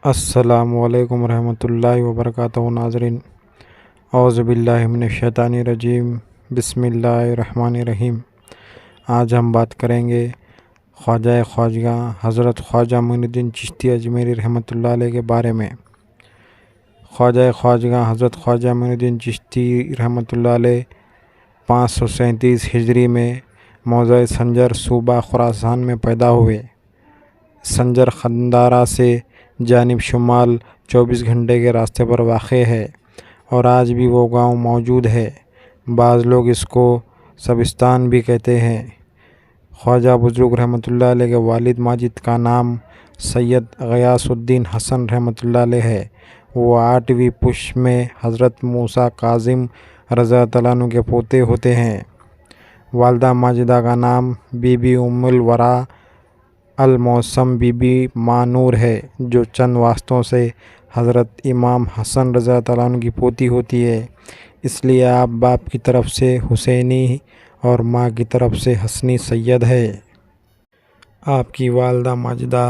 السلام علیکم ورحمۃ اللہ وبرکاتہ ناظرین، اعوذ باللہ من الشیطان الرجیم، بسم اللہ الرحمن الرحیم۔ آج ہم بات کریں گے خواجہ خواجگاں حضرت خواجہ معین الدین چشتی اجمیری رحمۃ اللہ علیہ کے بارے میں۔ خواجہ خواجگاں حضرت خواجہ معین الدین چشتی رحمۃ اللہ علیہ 537 ہجری میں موضع سنجر صوبہ خراسان میں پیدا ہوئے۔ سنجر خندارہ سے جانب شمال 24 گھنٹے کے راستے پر واقع ہے اور آج بھی وہ گاؤں موجود ہے۔ بعض لوگ اس کو سبستان بھی کہتے ہیں۔ خواجہ بزرگ رحمۃ اللہ علیہ کے والد ماجد کا نام سید غیاث الدین حسن رحمۃ اللہ علیہ ہے۔ وہ 8ویں پش میں حضرت موسیٰ کاظم رضی اللہ عنہ کے پوتے ہوتے ہیں۔ والدہ ماجدہ کا نام بی بی ام الورا المعصم بی بی مانور ہے، جو چند واسطوں سے حضرت امام حسن رضی اللہ عنہ کی پوتی ہوتی ہے، اس لیے آپ باپ کی طرف سے حسینی اور ماں کی طرف سے حسنی سید ہے۔ آپ کی والدہ ماجدہ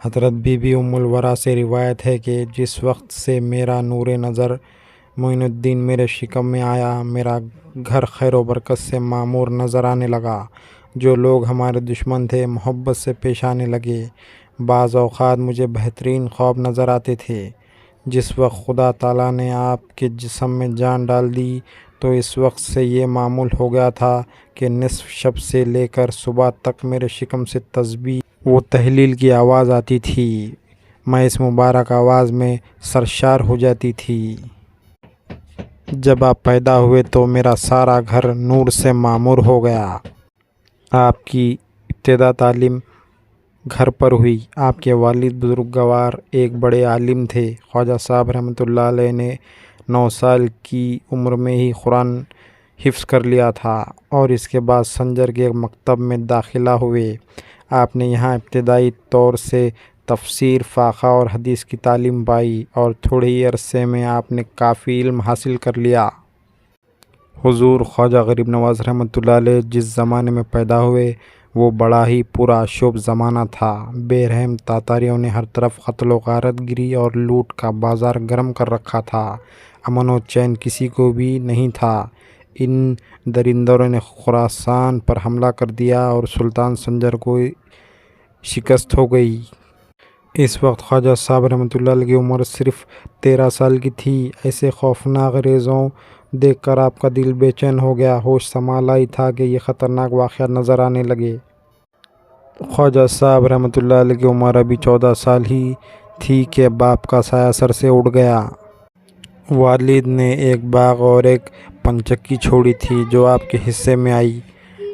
حضرت بی بی ام الورا سے روایت ہے کہ جس وقت سے میرا نور نظر معین الدین میرے شکم میں آیا، میرا گھر خیر و برکت سے معمور نظر آنے لگا۔ جو لوگ ہمارے دشمن تھے محبت سے پیش آنے لگے۔ بعض اوقات مجھے بہترین خواب نظر آتے تھے۔ جس وقت خدا تعالیٰ نے آپ کے جسم میں جان ڈال دی تو اس وقت سے یہ معمول ہو گیا تھا کہ نصف شب سے لے کر صبح تک میرے شکم سے تسبیح و تحلیل کی آواز آتی تھی۔ میں اس مبارک آواز میں سرشار ہو جاتی تھی۔ جب آپ پیدا ہوئے تو میرا سارا گھر نور سے معمور ہو گیا۔ آپ کی ابتدا تعلیم گھر پر ہوئی۔ آپ کے والد بزرگوار ایک بڑے عالم تھے۔ خواجہ صاحب رحمۃ اللہ علیہ نے 9 سال کی عمر میں ہی قرآن حفظ کر لیا تھا اور اس کے بعد سنجر کے ایک مکتب میں داخلہ ہوئے۔ آپ نے یہاں ابتدائی طور سے تفسیر، فقہ اور حدیث کی تعلیم پائی اور تھوڑے ہی عرصے میں آپ نے کافی علم حاصل کر لیا۔ حضور خواجہ غریب نواز رحمۃ اللہ علیہ جس زمانے میں پیدا ہوئے وہ بڑا ہی پرآشوب زمانہ تھا۔ بے رحم تاتاریوں نے ہر طرف قتل و غارت گری اور لوٹ کا بازار گرم کر رکھا تھا۔ امن و چین کسی کو بھی نہیں تھا۔ ان درندوں نے خراسان پر حملہ کر دیا اور سلطان سنجر کو شکست ہو گئی۔ اس وقت خواجہ صاحب رحمۃ اللہ علیہ کی عمر صرف 13 سال کی تھی۔ ایسے خوفناک ریزوں دیکھ کر آپ کا دل بے چین ہو گیا۔ ہوش سنبھالا ہی تھا کہ یہ خطرناک واقعات نظر آنے لگے۔ خواجہ صاحب رحمۃ اللہ علیہ کی عمر ابھی 14 سال ہی تھی کہ باپ کا سایہ سر سے اڑ گیا۔ والد نے ایک باغ اور ایک پنچکی چھوڑی تھی جو آپ کے حصے میں آئی۔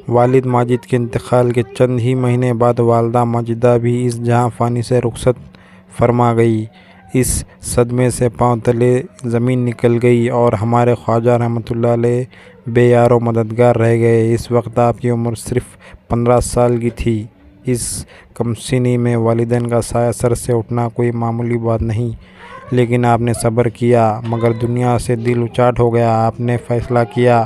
والد ماجد کے انتقال کے چند ہی مہینے بعد والدہ ماجدہ بھی اس جہاں فانی سے رخصت فرما گئی۔ اس صدمے سے پاؤں تلے زمین نکل گئی اور ہمارے خواجہ رحمۃ اللہ علیہ بے یار و مددگار رہ گئے۔ اس وقت آپ کی عمر صرف 15 سال کی تھی۔ اس کم سنی میں والدین کا سایہ سر سے اٹھنا کوئی معمولی بات نہیں، لیکن آپ نے صبر کیا۔ مگر دنیا سے دل اچاٹ ہو گیا۔ آپ نے فیصلہ کیا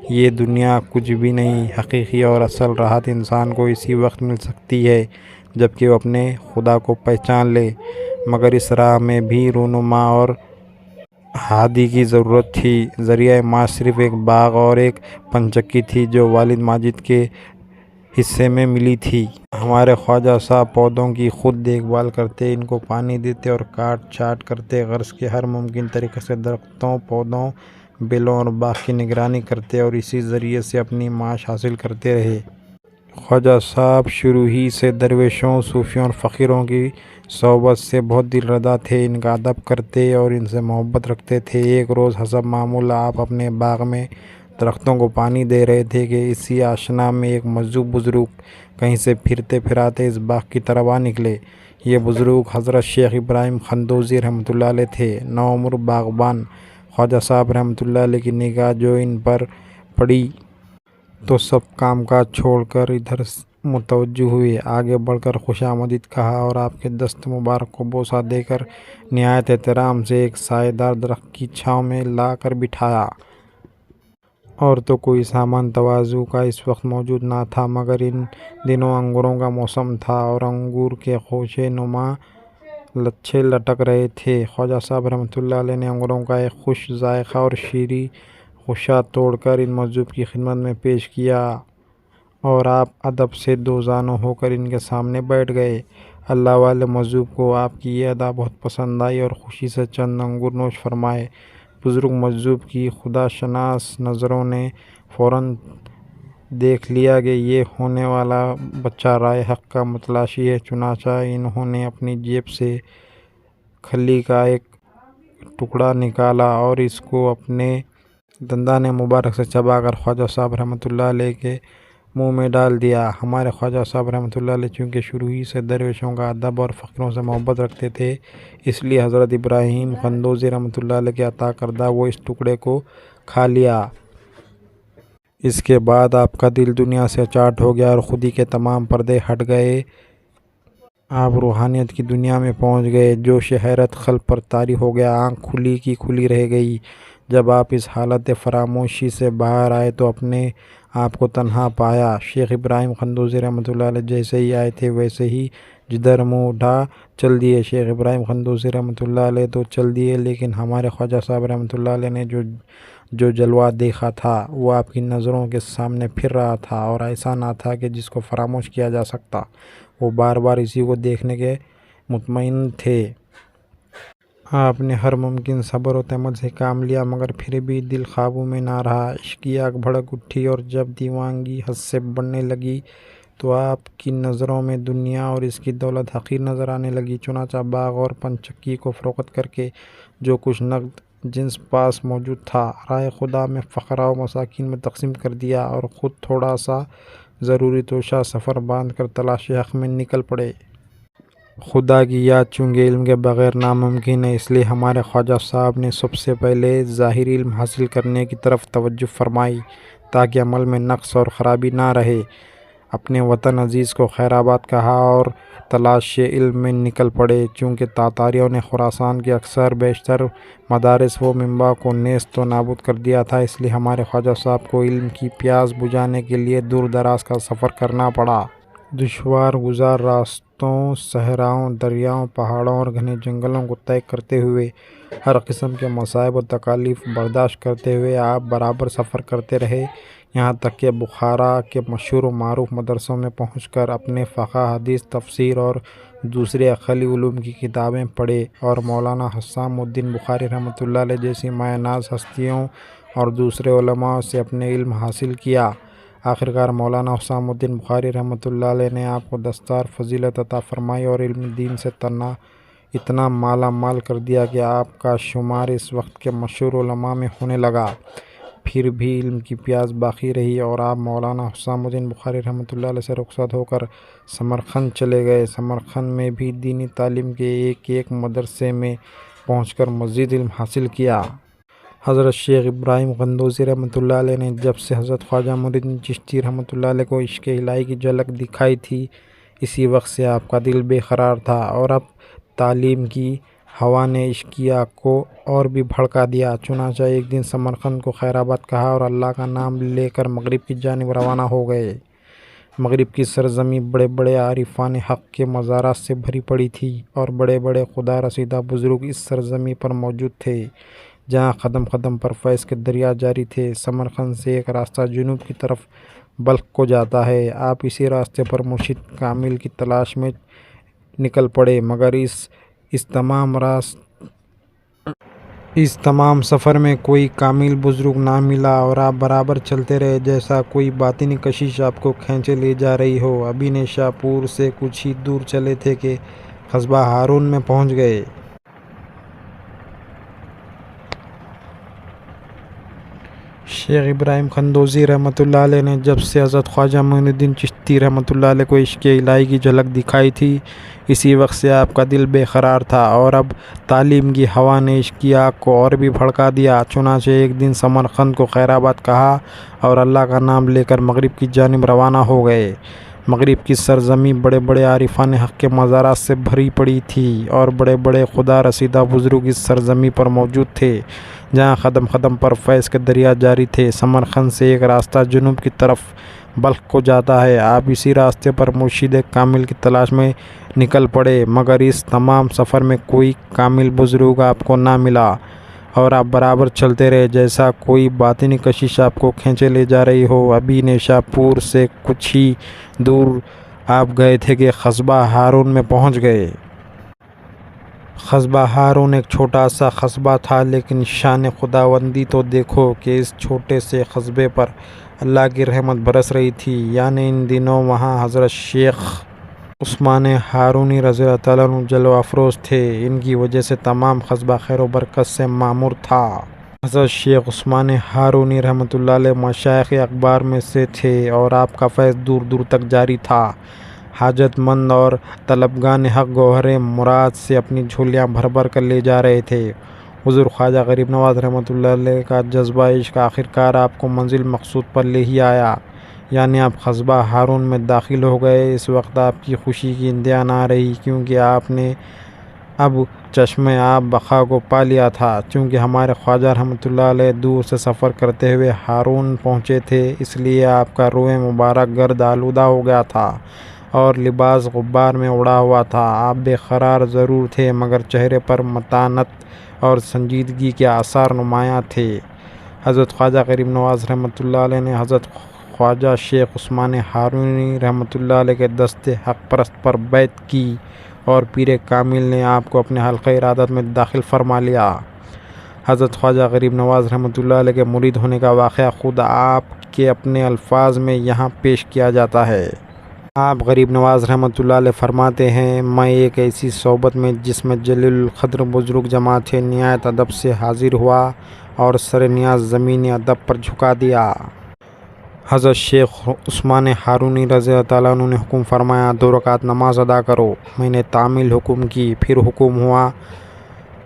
یہ دنیا کچھ بھی نہیں، حقیقی اور اصل راحت انسان کو اسی وقت مل سکتی ہے جب کہ وہ اپنے خدا کو پہچان لے۔ مگر اس راہ میں بھی رہنما اور ہادی کی ضرورت تھی۔ ذریعہ معاش صرف ایک باغ اور ایک پنچکی تھی جو والد ماجد کے حصے میں ملی تھی۔ ہمارے خواجہ صاحب پودوں کی خود دیکھ بھال کرتے، ان کو پانی دیتے اور کاٹ چھانٹ کرتے، غرض کے ہر ممکن طریقے سے درختوں، پودوں، بیلوں اور باغ کی نگرانی کرتے اور اسی ذریعے سے اپنی معاش حاصل کرتے رہے۔ خواجہ صاحب شروع ہی سے درویشوں، صوفیوں اور فقیروں کی صحبت سے بہت دل ردا تھے۔ ان کا ادب کرتے اور ان سے محبت رکھتے تھے۔ ایک روز حسب معمول آپ اپنے باغ میں درختوں کو پانی دے رہے تھے کہ اسی آشنا میں ایک مجذوب بزرگ کہیں سے پھرتے پھراتے اس باغ کی طرف آ نکلے۔ یہ بزرگ حضرت شیخ ابراہیم خندوزی رحمۃ اللہ علیہ تھے، نوعمر باغبان۔ خواجہ صاحب رحمۃ اللہ علیہ کی نگاہ جو ان پر پڑی تو سب کام کاج چھوڑ کر ادھر متوجہ ہوئے۔ آگے بڑھ کر خوش آمدید کہا اور آپ کے دست مبارک کو بوسہ دے کر نہایت احترام سے ایک سایہ دار درخت کی چھاؤں میں لا کر بٹھایا۔ اور تو کوئی سامان تواضع کا اس وقت موجود نہ تھا، مگر ان دنوں انگوروں کا موسم تھا اور انگور کے خوشے نما لچھے لٹک رہے تھے۔ خواجہ صاحب رحمۃ اللہ علیہ نے انگوروں کا ایک خوش ذائقہ اور شیریں خوشہ توڑ کر ان مجذوب کی خدمت میں پیش کیا اور آپ ادب سے دو زانو ہو کر ان کے سامنے بیٹھ گئے۔ اللہ والے مجذوب کو آپ کی یہ ادا بہت پسند آئی اور خوشی سے چند انگور نوش فرمائے۔ بزرگ مجذوب کی خدا شناس نظروں نے فوراً دیکھ لیا کہ یہ ہونے والا بچہ رائے حق کا متلاشی ہے، چنانچہ انہوں نے اپنی جیب سے کھلی کا ایک ٹکڑا نکالا اور اس کو اپنے دندان مبارک سے چبا کر خواجہ صاحب رحمۃ اللہ علیہ کے منہ میں ڈال دیا۔ ہمارے خواجہ صاحب رحمۃ اللہ علیہ چونکہ شروع ہی سے درویشوں کا ادب اور فقیروں سے محبت رکھتے تھے، اس لیے حضرت ابراہیم قندوزی رحمۃ اللہ علیہ کے عطا کردہ وہ اس ٹکڑے کو کھا لیا۔ اس کے بعد آپ کا دل دنیا سے چاٹ ہو گیا اور خودی کے تمام پردے ہٹ گئے۔ آپ روحانیت کی دنیا میں پہنچ گئے۔ جوش حیرت قلب پر طاری ہو گیا، آنکھ کھلی کی کھلی رہ گئی۔ جب آپ اس حالت فراموشی سے باہر آئے تو اپنے آپ کو تنہا پایا۔ شیخ ابراہیم قندوزی رحمۃ اللہ علیہ جیسے ہی آئے تھے ویسے ہی جدھر منہ اٹھا چل دیے۔ شیخ ابراہیم قندوزی رحمۃ اللہ علیہ تو چل دیے، لیکن ہمارے خواجہ صاحب رحمۃ اللہ علیہ نے جو جلوہ دیکھا تھا وہ آپ کی نظروں کے سامنے پھر رہا تھا، اور ایسا نہ تھا کہ جس کو فراموش کیا جا سکتا۔ وہ بار بار اسی کو دیکھنے کے مطمئن تھے۔ آپ نے ہر ممکن صبر و تحمل سے کام لیا، مگر پھر بھی دل قابو میں نہ رہا۔ عشق کی آگ بھڑک اٹھی اور جب دیوانگی حد سے بڑھنے لگی تو آپ کی نظروں میں دنیا اور اس کی دولت حقیر نظر آنے لگی۔ چنانچہ باغ اور پنچکی کو فروخت کر کے جو کچھ نقد جنس پاس موجود تھا رائے خدا میں فقراء و مساکین میں تقسیم کر دیا اور خود تھوڑا سا ضروری توشہ سفر باندھ کر تلاش حق میں نکل پڑے۔ خدا کی یاد چونکہ علم کے بغیر ناممکن ہے، اس لیے ہمارے خواجہ صاحب نے سب سے پہلے ظاہری علم حاصل کرنے کی طرف توجہ فرمائی تاکہ عمل میں نقص اور خرابی نہ رہے۔ اپنے وطن عزیز کو خیر آباد کہا اور تلاش علم میں نکل پڑے۔ چونکہ تاتاریوں نے خراسان کے اکثر بیشتر مدارس و منبع کو نیست و نابود کر دیا تھا، اس لیے ہمارے خواجہ صاحب کو علم کی پیاس بجھانے کے لیے دور دراز کا سفر کرنا پڑا۔ دشوار گزار راستوں، صحراؤں، دریاؤں، پہاڑوں اور گھنے جنگلوں کو طے کرتے ہوئے، ہر قسم کے مصائب و تکالیف برداشت کرتے ہوئے آپ برابر سفر کرتے رہے، یہاں تک کہ بخارا کے مشہور و معروف مدرسوں میں پہنچ کر اپنے فقہ، حدیث، تفسیر اور دوسرے عقلی علوم کی کتابیں پڑھے اور مولانا حسام الدین بخاری رحمۃ اللہ علیہ جیسی مایہ ناز ہستیوں اور دوسرے علماء سے اپنے علم حاصل کیا۔ آخرکار مولانا حسام الدین بخاری رحمۃ اللہ علیہ نے آپ کو دستار فضیلت عطا فرمائی اور علم دین سے اتنا مالا مال کر دیا کہ آپ کا شمار اس وقت کے مشہور علماء میں ہونے لگا۔ پھر بھی علم کی پیاس باقی رہی اور آپ مولانا حسام الدین بخاری رحمۃ اللہ علیہ سے رخصت ہو کر سمرقند چلے گئے۔ سمرقند میں بھی دینی تعلیم کے ایک مدرسے میں پہنچ کر مزید علم حاصل کیا۔ حضرت شیخ ابراہیم قندوزی رحمۃ اللہ علیہ نے جب سے حضرت خواجہ معین الدین چشتی رحمۃ اللہ علیہ کو عشق الہی کی جھلک دکھائی تھی، اسی وقت سے آپ کا دل بے قرار تھا، اور اب تعلیم کی ہوا نے عشق کی آگ کو اور بھی بھڑکا دیا۔ چنانچہ ایک دن سمرقند کو خیر آباد کہا اور اللہ کا نام لے کر مغرب کی جانب روانہ ہو گئے۔ مغرب کی سرزمین بڑے بڑے عارفان حق کے مزارات سے بھری پڑی تھی اور بڑے بڑے خدا رسیدہ بزرگ اس سرزمین پر موجود تھے، جہاں قدم قدم پر فیض کے دریا جاری تھے۔ سمرقند سے ایک راستہ جنوب کی طرف بلخ کو جاتا ہے۔ آپ اسی راستے پر مرشد کامل کی تلاش میں نکل پڑے، مگر اس تمام سفر میں کوئی کامل بزرگ نہ ملا اور آپ برابر چلتے رہے جیسا کوئی باطنی کشش آپ کو کھینچے لے جا رہی ہو۔ ابھی نیشا پور سے کچھ ہی دور چلے تھے کہ قصبہ ہارون میں پہنچ گئے۔ شیخ ابراہیم قندوزی رحمۃ اللہ علیہ نے جب سے حضرت خواجہ معین الدین چشتی رحمۃ اللہ علیہ کو عشق الہی کی جھلک دکھائی تھی، اسی وقت سے آپ کا دل بے قرار تھا، اور اب تعلیم کی ہوا نے عشق کی آگ کو اور بھی بھڑکا دیا۔ چنانچہ ایک دن سمرقند کو خیر آباد کہا اور اللہ کا نام لے کر مغرب کی جانب روانہ ہو گئے۔ مغرب کی سرزمین بڑے بڑے عارفان حق کے مزارات سے بھری پڑی تھی اور بڑے بڑے خدا رسیدہ بزرگ اس سرزمین پر موجود تھے، جہاں قدم قدم پر فیض کے دریا جاری تھے۔ سمرقند سے ایک راستہ جنوب کی طرف بلخ کو جاتا ہے، آپ اسی راستے پر مرشد کامل کی تلاش میں نکل پڑے، مگر اس تمام سفر میں کوئی کامل بزرگ آپ کو نہ ملا اور آپ برابر چلتے رہے جیسا کوئی باطنی کشش آپ کو کھینچے لے جا رہی ہو۔ ابھی نیشا پور سے کچھ ہی دور آپ گئے تھے کہ قصبہ ہارون میں پہنچ گئے۔ قصبہ ہارون ایک چھوٹا سا قصبہ تھا، لیکن شان خداوندی تو دیکھو کہ اس چھوٹے سے قصبے پر اللہ کی رحمت برس رہی تھی۔ یعنی ان دنوں وہاں حضرت شیخ عثمان ہارونی رضی اللہ تعالیٰ عنہ جلوہ افروز تھے۔ ان کی وجہ سے تمام قصبہ خیر و برکت سے معمور تھا۔ حضرت شیخ عثمان ہارونی رحمۃ اللہ علیہ مشائخ اکبار میں سے تھے اور آپ کا فیض دور دور تک جاری تھا۔ حاجت مند اور طلبگان حق گوہر مراد سے اپنی جھولیاں بھر بھر کر لے جا رہے تھے۔ حضور خواجہ غریب نواز رحمۃ اللہ علیہ کا جذبہ عشق آخرکار آپ کو منزل مقصود پر لے ہی آیا، یعنی آپ قصبہ ہارون میں داخل ہو گئے۔ اس وقت آپ کی خوشی کی انتہا نہ رہی، کیونکہ آپ نے اب چشمِ آب بقا کو پا لیا تھا۔ چونکہ ہمارے خواجہ رحمۃ اللہ علیہ دور سے سفر کرتے ہوئے ہارون پہنچے تھے، اس لیے آپ کا روئے مبارک گرد آلودہ ہو گیا تھا اور لباس غبار میں اڑا ہوا تھا۔ آپ بے قرار ضرور تھے، مگر چہرے پر متانت اور سنجیدگی کے آثار نمایاں تھے۔ حضرت خواجہ غریب نواز رحمۃ اللہ علیہ نے حضرت خواجہ شیخ عثمان ہارونی رحمۃ اللہ علیہ کے دست حق پرست پر بیعت کی اور پیر کامل نے آپ کو اپنے حلقہ ارادت میں داخل فرما لیا۔ حضرت خواجہ غریب نواز رحمۃ اللہ علیہ کے مرید ہونے کا واقعہ خود آپ کے اپنے الفاظ میں یہاں پیش کیا جاتا ہے۔ آپ غریب نواز رحمۃ اللہ علیہ فرماتے ہیں، میں ایک ایسی صحبت میں جس میں جلیل القدر بزرگ جمع تھے نہایت ادب سے حاضر ہوا اور سر نیاز زمین ادب پر جھکا دیا۔ حضرت شیخ عثمان ہارونی رضی اللہ تعالیٰ عنہ نے حکم فرمایا، 2 رکعت نماز ادا کرو۔ میں نے تعمیل حکم کی، پھر حکم ہوا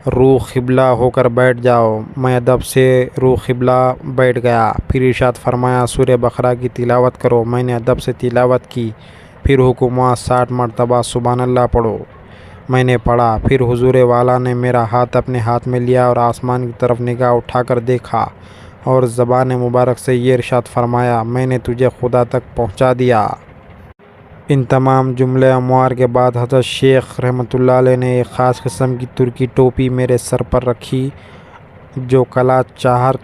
رو قبلہ ہو کر بیٹھ جاؤ۔ میں ادب سے رو قبلہ بیٹھ گیا۔ پھر ارشاد فرمایا، سورہ بقرہ کی تلاوت کرو۔ میں نے ادب سے تلاوت کی۔ پھر حکم ہوا 60 مرتبہ سبحان اللہ پڑھو۔ میں نے پڑھا۔ پھر حضور والا نے میرا ہاتھ اپنے ہاتھ میں لیا اور آسمان کی طرف نگاہ اٹھا کر دیکھا اور زبان مبارک سے یہ ارشاد فرمایا، میں نے تجھے خدا تک پہنچا دیا۔ ان تمام جملے اموار کے بعد حضرت شیخ رحمۃ اللہ علیہ نے ایک خاص قسم کی ترکی ٹوپی میرے سر پر رکھی جو کلا چہر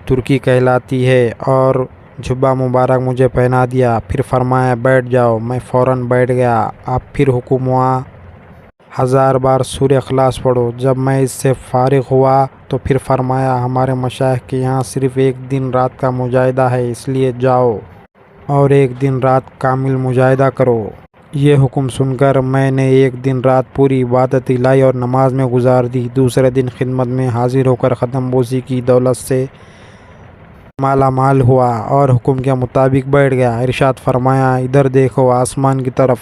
ترکی کہلاتی ہے، اور جھبا مبارک مجھے پہنا دیا۔ پھر فرمایا بیٹھ جاؤ۔ میں فوراً بیٹھ گیا۔ اب پھر حکم ہوا 1000 بار سورہ اخلاص پڑھو۔ جب میں اس سے فارغ ہوا تو پھر فرمایا، ہمارے مشائخ کے یہاں صرف 1 دن رات کا مجاہدہ ہے، اس لیے جاؤ اور 1 دن رات کامل مجاہدہ کرو۔ یہ حکم سن کر میں نے 1 دن رات پوری عبادت الہی اور نماز میں گزار دی۔ دوسرے دن خدمت میں حاضر ہو کر قدم بوسی کی دولت سے مالا مال ہوا اور حکم کے مطابق بیٹھ گیا۔ ارشاد فرمایا، ادھر دیکھو آسمان کی طرف،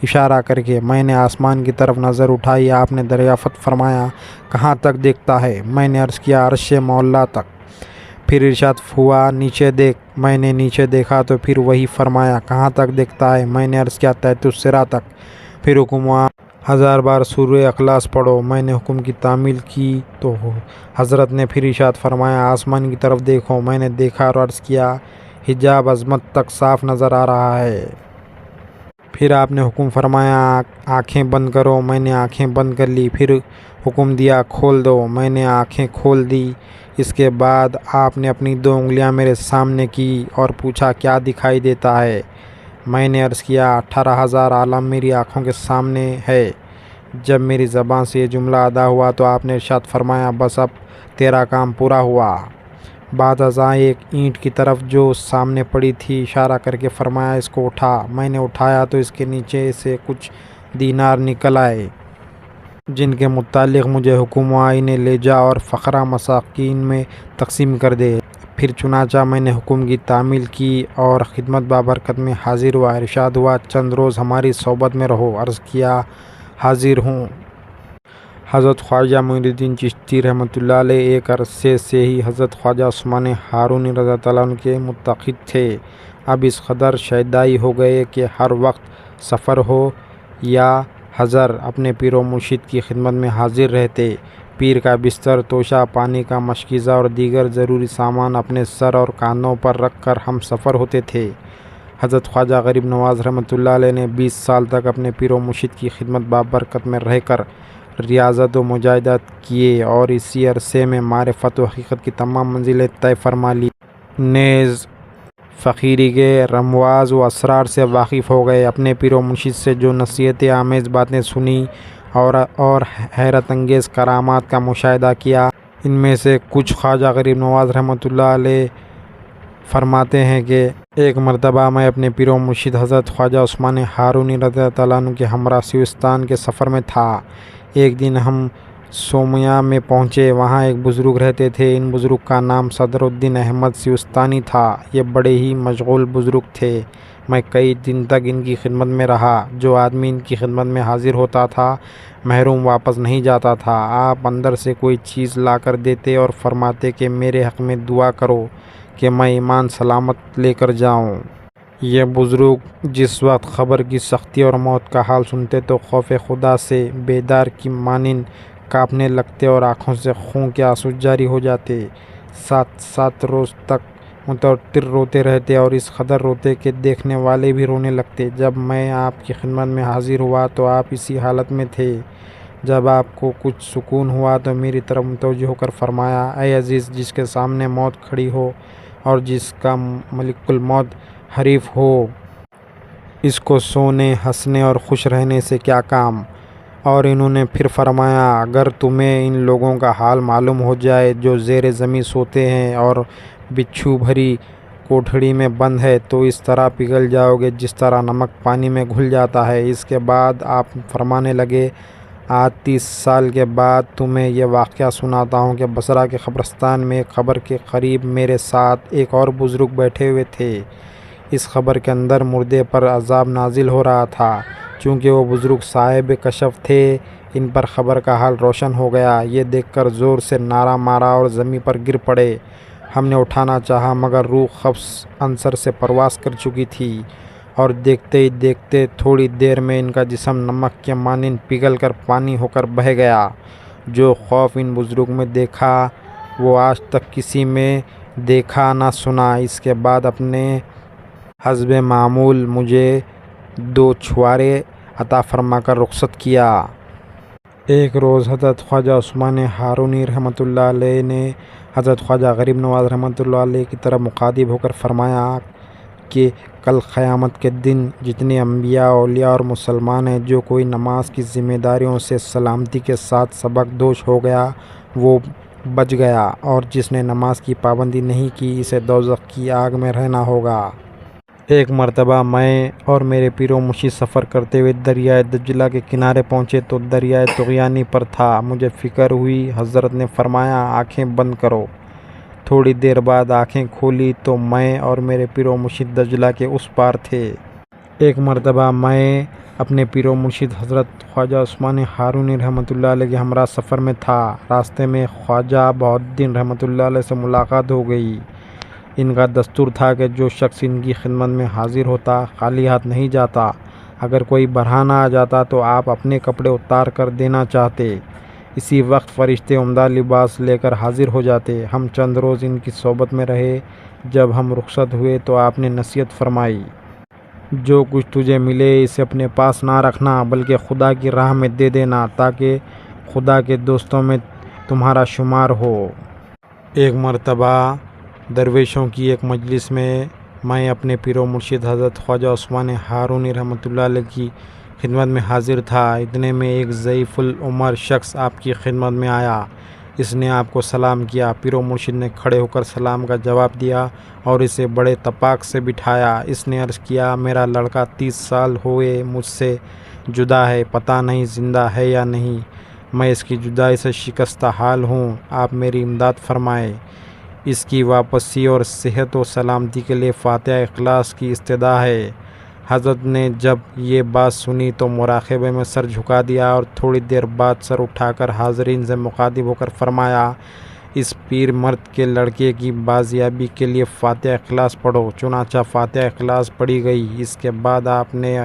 اشارہ کر کے۔ میں نے آسمان کی طرف نظر اٹھائی۔ آپ نے دریافت فرمایا، کہاں تک دیکھتا ہے؟ میں نے عرض کیا، عرش مولا تک۔ پھر ارشاد ہوا، نیچے دیکھ۔ میں نے نیچے دیکھا تو پھر وہی فرمایا، کہاں تک دیکھتا ہے؟ میں نے عرض کیا، تحت الثری تک۔ پھر حکم ہوا 1000 بار سورہ اخلاص پڑھو۔ میں نے حکم کی تعمیل کی تو حضرت نے پھر ارشاد فرمایا، آسمان کی طرف دیکھو۔ میں نے دیکھا اور عرض کیا، حجاب عظمت تک صاف نظر آ رہا ہے۔ پھر آپ نے حکم فرمایا، آنکھیں بند کرو۔ میں نے آنکھیں بند کر لی۔ پھر حکم دیا، کھول دو۔ میں نے آنکھیں کھول دی۔ اس کے بعد آپ نے اپنی 2 انگلیاں میرے سامنے کی اور پوچھا، کیا دکھائی دیتا ہے؟ میں نے عرض کیا، 18,000 عالم میری آنکھوں کے سامنے ہے۔ جب میری زبان سے یہ جملہ ادا ہوا تو آپ نے ارشاد فرمایا، بس اب تیرا کام پورا ہوا۔ بعد ازاں ایک اینٹ کی طرف جو سامنے پڑی تھی اشارہ کر کے فرمایا، اس کو اٹھا۔ میں نے اٹھایا تو اس کے نیچے سے کچھ دینار نکل آئے جن کے متعلق مجھے حکم ہوا، انہیں لے جا اور فقراء مساکین میں تقسیم کر دے۔ پھر چنانچہ میں نے حکم کی تعمیل کی اور خدمت بابرکت میں حاضر ہوا۔ ارشاد ہوا، چند روز ہماری صحبت میں رہو۔ عرض کیا، حاضر ہوں۔ حضرت خواجہ معین الدین چشتی رحمۃ اللہ علیہ ایک عرصے سے ہی حضرت خواجہ عثمان ہارونی رضی اللہ تعالیٰ عنہ کے متقد تھے۔ اب اس قدر شیدائی ہو گئے کہ ہر وقت سفر ہو یا حضر اپنے پیر و مرشد کی خدمت میں حاضر رہتے۔ پیر کا بستر، توشہ، پانی کا مشکیزہ اور دیگر ضروری سامان اپنے سر اور کاندھوں پر رکھ کر ہم سفر ہوتے تھے۔ حضرت خواجہ غریب نواز رحمۃ اللہ علیہ نے 20 سال تک اپنے پیر و مرشد کی خدمت بابرکت میں رہ کر ریاضت و مجاہدات کیے اور اسی عرصے میں معرفت و حقیقت کی تمام منزلیں طے فرما لی۔ نیز فقیری کے رمواز و اسرار سے واقف ہو گئے۔ اپنے پیر و مرشد سے جو نصیحت آمیز باتیں سنی اور حیرت انگیز کرامات کا مشاہدہ کیا، ان میں سے کچھ خواجہ غریب نواز رحمۃ اللہ علیہ فرماتے ہیں کہ ایک مرتبہ میں اپنے پیر و مرشد حضرت خواجہ عثمان ہارونی رضی اللہ عنہ کے ہمراہ سیستان کے سفر میں تھا۔ ایک دن ہم سومیا میں پہنچے۔ وہاں ایک بزرگ رہتے تھے۔ ان بزرگ کا نام صدر الدین احمد سیستانی تھا۔ یہ بڑے ہی مشغول بزرگ تھے۔ میں کئی دن تک ان کی خدمت میں رہا۔ جو آدمی ان کی خدمت میں حاضر ہوتا تھا محروم واپس نہیں جاتا تھا۔ آپ اندر سے کوئی چیز لا کر دیتے اور فرماتے کہ میرے حق میں دعا کرو کہ میں ایمان سلامت لے کر جاؤں۔ یہ بزرگ جس وقت خبر کی سختی اور موت کا حال سنتے تو خوف خدا سے بیدار کی مانند کانپنے لگتے اور آنکھوں سے خون کے آنسو جاری ہو جاتے۔ 7 روز تک متواتر روتے رہتے اور اس قدر روتے کہ دیکھنے والے بھی رونے لگتے۔ جب میں آپ کی خدمت میں حاضر ہوا تو آپ اسی حالت میں تھے۔ جب آپ کو کچھ سکون ہوا تو میری طرف متوجہ ہو کر فرمایا، اے عزیز، جس کے سامنے موت کھڑی ہو اور جس کا ملک الموت حریف ہو، اس کو سونے، ہنسنے اور خوش رہنے سے کیا کام؟ اور انہوں نے پھر فرمایا، اگر تمہیں ان لوگوں کا حال معلوم ہو جائے جو زیر زمین سوتے ہیں اور بچھو بھری کوٹھڑی میں بند ہے تو اس طرح پگھل جاؤ گے جس طرح نمک پانی میں گھل جاتا ہے۔ اس کے بعد آپ فرمانے لگے، آج 30 سال کے بعد تمہیں یہ واقعہ سناتا ہوں کہ بصرہ کے قبرستان میں ایک قبر کے قریب میرے ساتھ ایک اور بزرگ بیٹھے ہوئے تھے۔ اس قبر کے اندر مردے پر عذاب نازل ہو رہا تھا۔ چونکہ وہ بزرگ صاحب کشف تھے، ان پر خبر کا حال روشن ہو گیا۔ یہ دیکھ کر زور سے نعرہ مارا اور زمین پر گر پڑے۔ ہم نے اٹھانا چاہا مگر روح قبض عنصر سے پرواز کر چکی تھی اور دیکھتے ہی دیکھتے تھوڑی دیر میں ان کا جسم نمک کے مانند پگھل کر پانی ہو کر بہہ گیا۔ جو خوف ان بزرگ میں دیکھا وہ آج تک کسی میں دیکھا نہ سنا۔ اس کے بعد اپنے حسب معمول مجھے 2 چھوارے عطا فرما کر رخصت کیا۔ ایک روز حضرت خواجہ عثمان ہارونی رحمۃ اللہ علیہ نے حضرت خواجہ غریب نواز رحمۃ اللہ علیہ کی طرف مخاطب ہو کر فرمایا کہ کل قیامت کے دن جتنے انبیاء، اولیاء اور مسلمان ہیں، جو کوئی نماز کی ذمہ داریوں سے سلامتی کے ساتھ سبق دوش ہو گیا وہ بچ گیا، اور جس نے نماز کی پابندی نہیں کی اسے دوزخ کی آگ میں رہنا ہوگا۔ ایک مرتبہ میں اور میرے پیر و مرشد سفر کرتے ہوئے دریائے دجلہ کے کنارے پہنچے تو دریائے طغیانی پر تھا۔ مجھے فکر ہوئی۔ حضرت نے فرمایا، آنکھیں بند کرو۔ تھوڑی دیر بعد آنکھیں کھولی تو میں اور میرے پیر و مرشد دجلہ کے اس پار تھے۔ ایک مرتبہ میں اپنے پیر و مرشد حضرت خواجہ عثمان ہارونی رحمۃ اللہ علیہ کے ہمراہ سفر میں تھا۔ راستے میں خواجہ بہاؤالدین رحمۃ اللہ علیہ سے ملاقات ہو گئی۔ ان کا دستور تھا کہ جو شخص ان کی خدمت میں حاضر ہوتا خالی ہاتھ نہیں جاتا۔ اگر کوئی برہنہ آ جاتا تو آپ اپنے کپڑے اتار کر دینا چاہتے۔ اسی وقت فرشتے عمدہ لباس لے کر حاضر ہو جاتے۔ ہم چند روز ان کی صحبت میں رہے۔ جب ہم رخصت ہوئے تو آپ نے نصیحت فرمائی، جو کچھ تجھے ملے اسے اپنے پاس نہ رکھنا بلکہ خدا کی راہ میں دے دینا تاکہ خدا کے دوستوں میں تمہارا شمار ہو۔ ایک مرتبہ درویشوں کی ایک مجلس میں اپنے پیر و مرشد حضرت خواجہ عثمان ہارونی رحمۃ اللہ علیہ کی خدمت میں حاضر تھا۔ اتنے میں ایک ضعیف العمر شخص آپ کی خدمت میں آیا۔ اس نے آپ کو سلام کیا۔ پیر و مرشد نے کھڑے ہو کر سلام کا جواب دیا اور اسے بڑے اتفاق سے بٹھایا۔ اس نے عرض کیا، میرا لڑکا 30 سال ہوئے مجھ سے جدا ہے، پتہ نہیں زندہ ہے یا نہیں۔ میں اس کی جدائی سے شکستہ حال ہوں، آپ میری امداد فرمائیں۔ اس کی واپسی اور صحت و سلامتی کے لیے فاتحہ اخلاص کی استدعا ہے۔ حضرت نے جب یہ بات سنی تو مراقبے میں سر جھکا دیا اور تھوڑی دیر بعد سر اٹھا کر حاضرین سے مخاطب ہو کر فرمایا، اس پیر مرد کے لڑکے کی بازیابی کے لیے فاتحہ اخلاص پڑھو۔ چنانچہ فاتحہ اخلاص پڑھی گئی۔ اس کے بعد آپ نے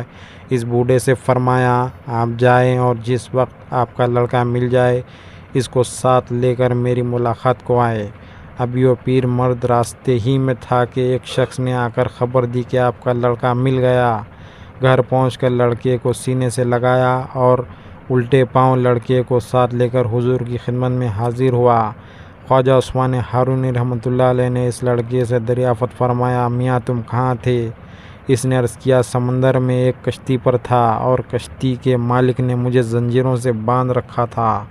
اس بوڑھے سے فرمایا، آپ جائیں اور جس وقت آپ کا لڑکا مل جائے اس کو ساتھ لے کر میری ملاقات کو آئے۔ ابھی وہ پیر مرد راستے ہی میں تھا کہ ایک شخص نے آ کر خبر دی کہ آپ کا لڑکا مل گیا۔ گھر پہنچ کر لڑکے کو سینے سے لگایا اور الٹے پاؤں لڑکے کو ساتھ لے کر حضور کی خدمت میں حاضر ہوا۔ خواجہ عثمان ہارونی رحمۃ اللہ علیہ نے اس لڑکے سے دریافت فرمایا، میاں تم کہاں تھے؟ اس نے عرض کیا، سمندر میں ایک کشتی پر تھا اور کشتی کے مالک نے مجھے زنجیروں سے باندھ رکھا تھا۔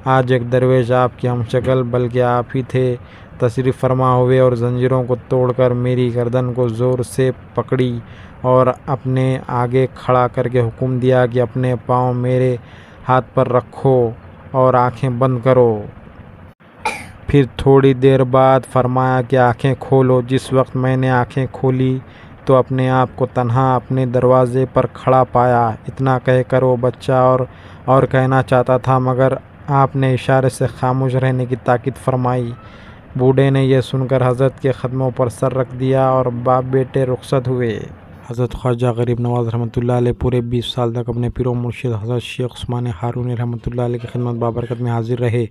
آج ایک درویش آپ کے ہم شکل بلکہ آپ ہی تھے تشریف فرما ہوئے اور زنجیروں کو توڑ کر میری گردن کو زور سے پکڑی اور اپنے آگے کھڑا کر کے حکم دیا کہ اپنے پاؤں میرے ہاتھ پر رکھو اور آنکھیں بند کرو۔ پھر تھوڑی دیر بعد فرمایا کہ آنکھیں کھولو۔ جس وقت میں نے آنکھیں کھولی تو اپنے آپ کو تنہا اپنے دروازے پر کھڑا پایا۔ اتنا کہہ کر وہ بچہ اور کہنا چاہتا تھا مگر آپ نے اشارے سے خاموش رہنے کی تاکید فرمائی۔ بوڑھے نے یہ سن کر حضرت کے قدموں پر سر رکھ دیا اور باپ بیٹے رخصت ہوئے۔ حضرت خواجہ غریب نواز رحمۃ اللہ علیہ پورے 20 سال تک اپنے پیر و مرشد حضرت شیخ عثمان ہارونی رحمۃ اللہ علیہ کی خدمت بابرکت میں حاضر رہے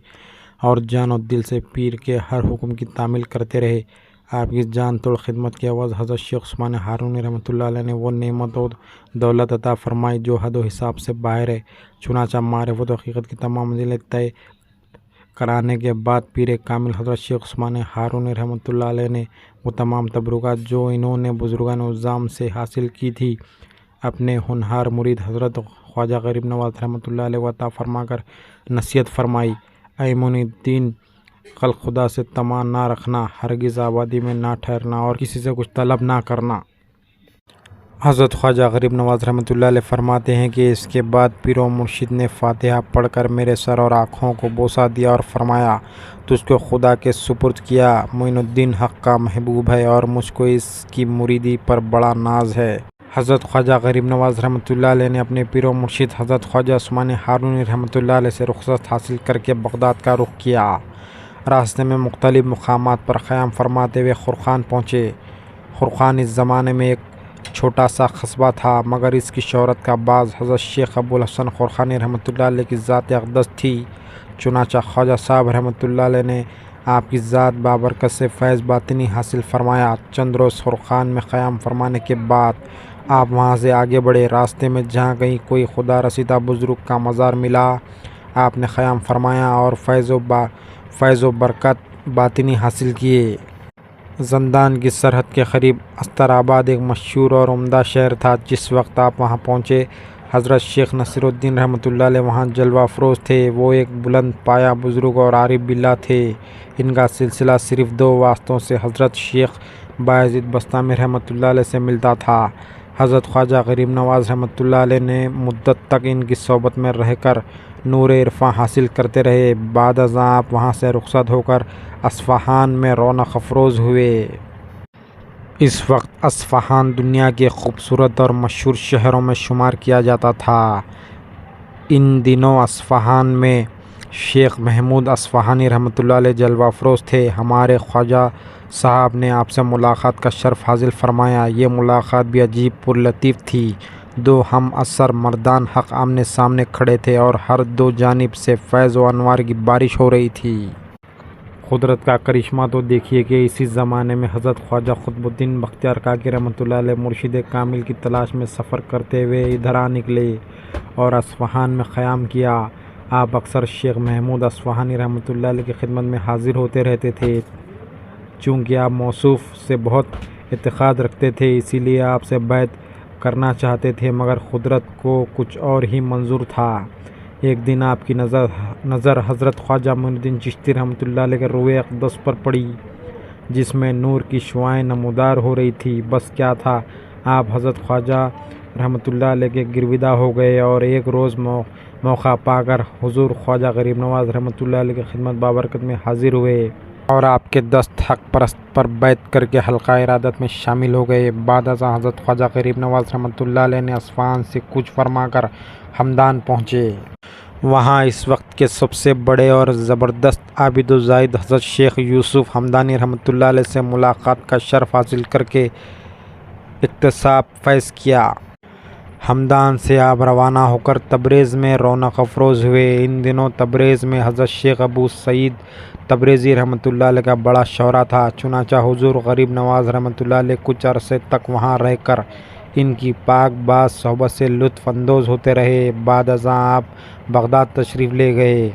اور جان و دل سے پیر کے ہر حکم کی تعمیل کرتے رہے۔ آپ کی جان توڑ خدمت کے عوض حضرت شیخ عثمان ہارونی رحمۃ اللہ علیہ نے وہ نعمت و دولت عطا فرمائی جو حد و حساب سے باہر ہے۔ چنانچہ معرفت و حقیقت کی تمام منزلیں طے کرانے کے بعد پیر کامل حضرت شیخ عثمان ہارونی رحمۃ اللہ علیہ نے وہ تمام تبرکات جو انہوں نے بزرگان عظام سے حاصل کی تھی اپنے ہونہار مرید حضرت خواجہ غریب نواز رحمۃ اللہ علیہ عطا فرما کر نصیحت فرمائی۔ اے منی الدین، خلق خدا سے طمع نہ رکھنا، ہرگز آبادی میں نہ ٹھہرنا اور کسی سے کچھ طلب نہ کرنا۔ حضرت خواجہ غریب نواز رحمۃ اللہ علیہ فرماتے ہیں کہ اس کے بعد پیر و مرشد نے فاتحہ پڑھ کر میرے سر اور آنکھوں کو بوسہ دیا اور فرمایا، تجھ کو خدا کے سپرد کیا۔ معین الدین حق کا محبوب ہے اور مجھ کو اس کی مریدی پر بڑا ناز ہے۔ حضرت خواجہ غریب نواز رحمۃ اللہ علیہ نے اپنے پیر و مرشد حضرت خواجہ عثمان ہارونی رحمۃ اللہ علیہ سے رخصت حاصل کر کے بغداد کا رخ کیا۔ راستے میں مختلف مقامات پر قیام فرماتے ہوئے خرقان پہنچے۔ خرقان اس زمانے میں ایک چھوٹا سا قصبہ تھا مگر اس کی شہرت کا باعث حضرت شیخ ابو الحسن خرقانی رحمۃ اللہ علیہ کی ذات اقدس تھی۔ چنانچہ خواجہ صاحب رحمۃ اللہ علیہ نے آپ کی ذات بابرکت سے فیض باطنی حاصل فرمایا۔ چند روز خرقان میں قیام فرمانے کے بعد آپ وہاں سے آگے بڑھے۔ راستے میں جہاں کہیں کوئی خدا رسیدہ بزرگ کا مزار ملا آپ نے قیام فرمایا اور فیض و برکت باطنی حاصل کیے۔ زندان کی سرحد کے قریب استرآباد ایک مشہور اور عمدہ شہر تھا۔ جس وقت آپ وہاں پہنچے حضرت شیخ نصیر الدین رحمۃ اللہ علیہ وہاں جلوہ افروز تھے۔ وہ ایک بلند پایہ بزرگ اور عارف باللہ تھے۔ ان کا سلسلہ صرف 2 واسطوں سے حضرت شیخ بایزید بستامی رحمۃ اللہ علیہ سے ملتا تھا۔ حضرت خواجہ غریب نواز رحمۃ اللہ علیہ نے مدت تک ان کی صحبت میں رہ کر نور عرفاں حاصل کرتے رہے۔ بعد ازاں آپ وہاں سے رخصت ہو کر اصفہان میں رونق افروز ہوئے۔ اس وقت اصفہان دنیا کے خوبصورت اور مشہور شہروں میں شمار کیا جاتا تھا۔ ان دنوں اصفہان میں شیخ محمود اصفہانی رحمۃ اللہ علیہ جلوہ افروز تھے۔ ہمارے خواجہ صاحب نے آپ سے ملاقات کا شرف حاصل فرمایا۔ یہ ملاقات بھی عجیب پر لطیف تھی۔ 2 ہم عصر مردان حق آمنے سامنے کھڑے تھے اور ہر 2 جانب سے فیض و انوار کی بارش ہو رہی تھی۔ قدرت کا کرشمہ تو دیکھیے کہ اسی زمانے میں حضرت خواجہ قطب الدین بختیار کاکی رحمۃ اللہ علیہ مرشد کامل کی تلاش میں سفر کرتے ہوئے ادھر آ نکلے اور اصفہان میں قیام کیا۔ آپ اکثر شیخ محمود اصفہانی رحمۃ اللہ علیہ کی خدمت میں حاضر ہوتے رہتے تھے۔ چونکہ آپ موصوف سے بہت اعتقاد رکھتے تھے اسی لیے آپ سے بیعت کرنا چاہتے تھے مگر قدرت کو کچھ اور ہی منظور تھا۔ ایک دن آپ کی نظر حضرت خواجہ معین الدین چشتی رحمۃ اللہ علیہ کے روئے اقدس پر پڑی جس میں نور کی شعاعیں نمودار ہو رہی تھی۔ بس کیا تھا، آپ حضرت خواجہ رحمۃ اللہ علیہ کے گرویدہ ہو گئے اور ایک روز موقع پا کر حضور خواجہ غریب نواز رحمۃ اللہ علیہ کی خدمت بابرکت میں حاضر ہوئے اور آپ کے دست حق پرست پر بیعت کر کے حلقہ ارادت میں شامل ہو گئے۔ بعد ازاں حضرت خواجہ غریب نواز رحمۃ اللہ علیہ نے اصفہان سے کوچ فرما کر ہمدان پہنچے۔ وہاں اس وقت کے سب سے بڑے اور زبردست عابد و زاہد حضرت شیخ یوسف ہمدانی رحمۃ اللہ علیہ سے ملاقات کا شرف حاصل کر کے اکتساب فیض کیا۔ ہمدان سے آپ روانہ ہو کر تبریز میں رونق افروز ہوئے۔ ان دنوں تبریز میں حضرت شیخ ابو سعید تبریزی رحمۃ اللہ علیہ کا بڑا شہرہ تھا، چنانچہ حضور غریب نواز رحمۃ اللہ علیہ کچھ عرصے تک وہاں رہ کر ان کی پاک باز صحبت سے لطف اندوز ہوتے رہے۔ بعد ازاں آپ بغداد تشریف لے گئے۔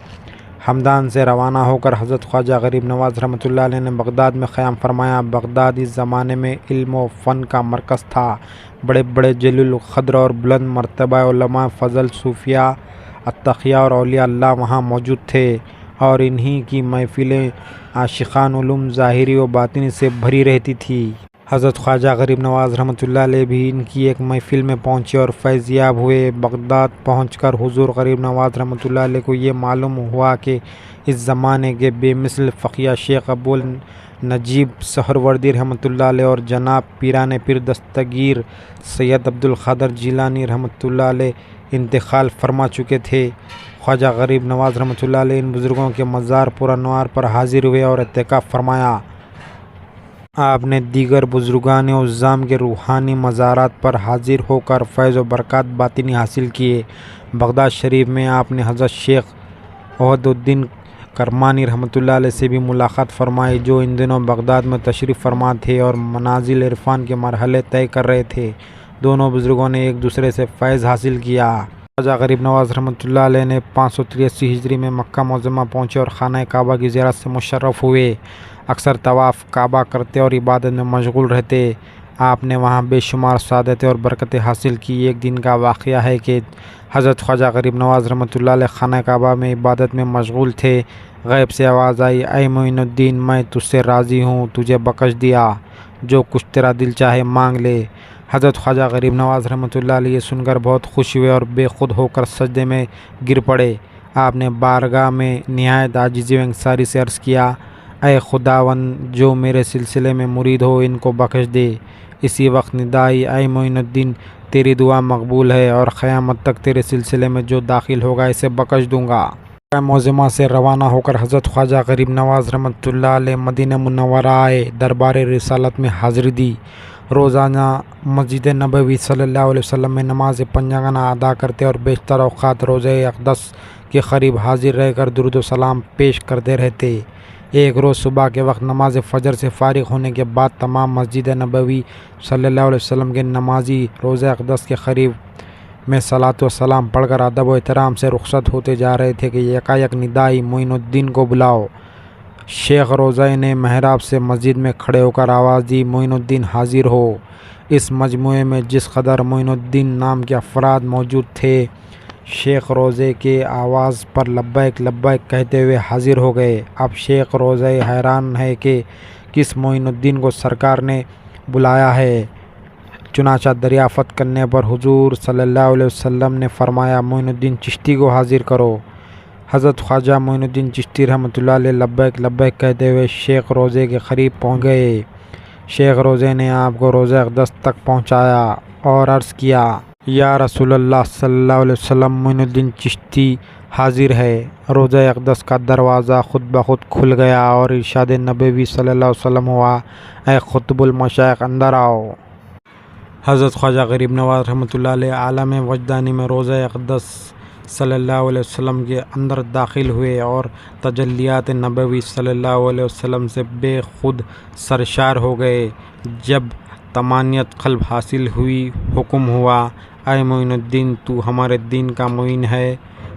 ہمدان سے روانہ ہو کر حضرت خواجہ غریب نواز رحمۃ اللہ علیہ نے بغداد میں قیام فرمایا۔ بغداد اس زمانے میں علم و فن کا مرکز تھا۔ بڑے بڑے جلیل القدر اور بلند مرتبہ علماء فضل، صوفیاء، اتقیاء اور اولیاء اللہ وہاں موجود تھے، اور انہی کی محفلیں عاشقان علوم ظاہری و باطنی سے بھری رہتی تھی۔ حضرت خواجہ غریب نواز رحمۃ اللہ علیہ بھی ان کی ایک محفل میں پہنچے اور فیض یاب ہوئے۔ بغداد پہنچ کر حضور غریب نواز رحمۃ اللہ علیہ کو یہ معلوم ہوا کہ اس زمانے کے بے مثل فقیہ شیخ ابو نجیب سہروردی رحمۃ اللہ علیہ اور جناب پیران پیر دستگیر سید عبدالقادر جیلانی رحمۃ اللہ علیہ انتقال فرما چکے تھے۔ خواجہ غریب نواز رحمۃ اللہ علیہ ان بزرگوں کے مزار پر انوار پر حاضر ہوئے اور اعتکاف فرمایا۔ آپ نے دیگر بزرگان عظام کے روحانی مزارات پر حاضر ہو کر فیض و برکات باطنی حاصل کیے۔ بغداد شریف میں آپ نے حضرت شیخ عہد الدین کرمانی رحمۃ اللہ علیہ سے بھی ملاقات فرمائی، جو ان دنوں بغداد میں تشریف فرما تھے اور منازل عرفان کے مرحلے طے کر رہے تھے۔ دونوں بزرگوں نے ایک دوسرے سے فیض حاصل کیا۔ خواجہ غریب نواز رحمۃ اللہ علیہ نے 583 ہجری میں مکہ معظمہ پہنچے اور خانہ کعبہ کی زیارت سے مشرف ہوئے۔ اکثر طواف کعبہ کرتے اور عبادت میں مشغول رہتے۔ آپ نے وہاں بے شمار سعادتیں اور برکتیں حاصل کی۔ ایک دن کا واقعہ ہے کہ حضرت خواجہ غریب نواز رحمۃ اللہ علیہ خانہ کعبہ میں عبادت میں مشغول تھے۔ غیب سے آواز آئی، اے معین الدین، میں تجھ سے راضی ہوں، تجھے بخش دیا، جو کچھ تیرا دل چاہے مانگ لے۔ حضرت خواجہ غریب نواز رحمۃ اللہ علیہ سن کر بہت خوش ہوئے اور بے خود ہو کر سجدے میں گر پڑے۔ آپ نے بارگاہ میں نہایت عاجزی و انکساری سے عرض کیا، اے خداوند، جو میرے سلسلے میں مرید ہو ان کو بخش دے۔ اسی وقت ندا آئی، اے معین الدین، تیری دعا مقبول ہے اور قیامت تک تیرے سلسلے میں جو داخل ہوگا اسے بخش دوں گا۔ مکہ معظمہ سے روانہ ہو کر حضرت خواجہ غریب نواز رحمۃ اللہ علیہ مدینہ منورہ آئے، دربار رسالت میں حاضری دی۔ روزانہ مسجد نبوی صلی اللہ علیہ وسلم میں نماز پنجگانہ ادا کرتے اور بیشتر اوقات روضہ اقدس کے قریب حاضر رہ کر درود و سلام پیش کرتے رہتے۔ ایک روز صبح کے وقت نماز فجر سے فارغ ہونے کے بعد تمام مسجد نبوی صلی اللہ علیہ وسلم کے نمازی روضہ اقدس کے قریب میں صلاۃ و سلام پڑھ کر ادب و احترام سے رخصت ہوتے جا رہے تھے کہ یکایک ندا آئی، معین الدین کو بلاؤ۔ شیخ روضہ نے محراب سے مسجد میں کھڑے ہو کر آواز دی، معین الدین حاضر ہو۔ اس مجموعے میں جس قدر معین الدین نام کے افراد موجود تھے، شیخ روضے کے آواز پر لبیک لبیک کہتے ہوئے حاضر ہو گئے۔ اب شیخ روضہ حیران ہے کہ کس معین الدین کو سرکار نے بلایا ہے۔ چنانچہ دریافت کرنے پر حضور صلی اللہ علیہ وسلم نے فرمایا، معین الدین چشتی کو حاضر کرو۔ حضرت خواجہ معین الدین چشتی رحمۃ اللہ علیہ لبیک لبیک کہتے ہوئے شیخ روضے کے قریب پہنچ گئے۔ شیخ روضے نے آپ کو روضہ اقدس تک پہنچایا اور عرض کیا، یا رسول اللہ صلی اللہ علیہ وسلم، معین الدین چشتی حاضر ہے۔ روضہ اقدس کا دروازہ خود بخود کھل گیا اور ارشاد نبوی صلی اللہ علیہ وسلم ہوا، اے خطب المشائخ، اندر آؤ۔ حضرت خواجہ غریب نواز رحمۃ اللہ علیہ عالم وجدانی میں روضہ اقدس صلی اللہ علیہ وسلم کے اندر داخل ہوئے اور تجلیات نبوی صلی اللہ علیہ وسلم سے بے خود سرشار ہو گئے۔ جب طمانینت قلب حاصل ہوئی، حکم ہوا، اے معین الدین، تو ہمارے دین کا معین ہے،